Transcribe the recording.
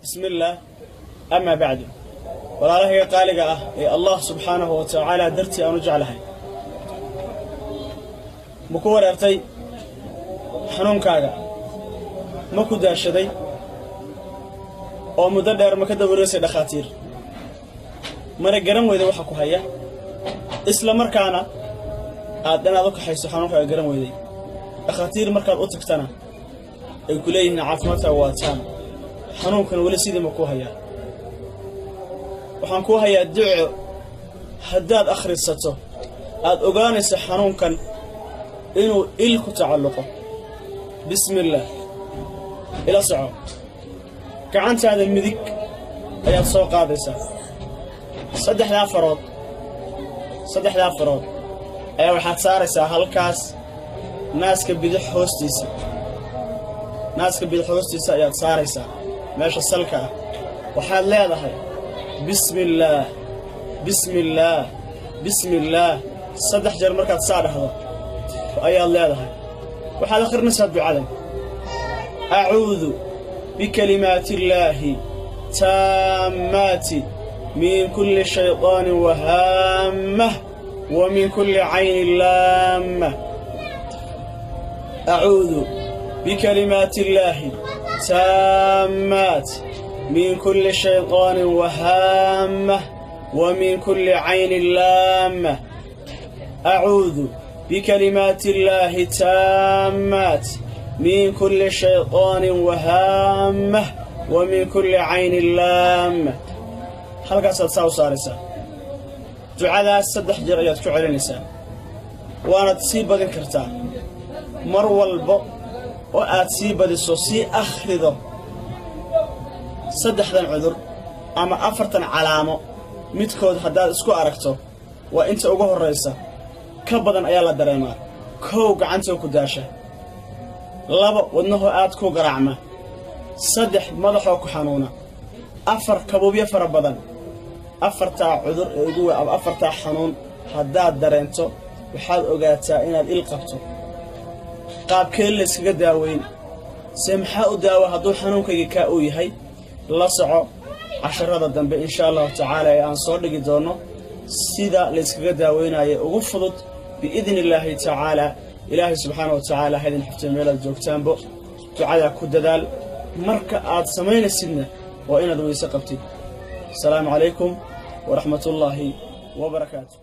بسم الله أما بعد ولا هي قالقة الله سبحانه وتعالى درتي أن نجعلها مكور أرتي حنون كاغا مكو داشدي أو مددر مكدا ورسي دخاتير مرة قرم ويدا وحكو هيا إسلا مركانا أدنا ذوك حيث حنون كاغا قرم ويدي دخاتير مركا أوتكتنا الكلين عافمتها واتان حنون كان ولا سيدي مكو هيا waxaan ku hayaa duco hadaad akhrisato aad ogaanayso xanuunkan inuu il ku tacalluqo bismillah ila soco gacantaada midig ayaad soo qaadaysaa saddexda farood ayaa waxaad saaraysaa halkaas naaska bidix hoostiisa ayaad saaraysaa meesha salka ah waxaad leedahay بسم الله بسم الله بسم الله صدح جر مركات صار هذا وأي الله هذا وحال آخر نسأل دعاء أعوذ بكلمات الله تامات من كل شيطان وهامة ومن كل عين لامة أعوذ بكلمات الله تامات من كل شيطان وهامة ومن كل عين لامة أعوذ بكلمات الله تامات من كل شيطان وهامة ومن كل عين لامة حلقة ستساو سارسة دعاء السدح جريات كعلى النساء وانا تسيب بدن كرتان مروا البق وآتسيب بدن سوسي أخذه saddexdan cudur ama afartan calaamo midkood hadaad isku aragto waa inta ugu horeysa ka badan ayaa la dareemaa koow gacanta ku daasha laba wadnaha aad ku garaacma saddex madaxa ku xanuuna afar kabuubyo fara badan afarta cudur ee ugu weyn afarta xanuun hadaad dareento waxaad ogaataa inaad il qabto qaabkee la iskaga daaweyn maxaa u daawa hadduu xanuunkayga ka uu yahay la soco casharada dambe insha Allah ta'ala aan soo dhigi doono sida la iskaga daaweynayo ugu fudud biidin Allah ta'ala Ilaahi subhanahu wa ta'ala hadin xifta meelad joogtaanbo ducada ku dadaal marka aad sameynaysidna waa inaad weyse qabtid. Assalamu alaykum wa rahmatullahi wa barakatuh.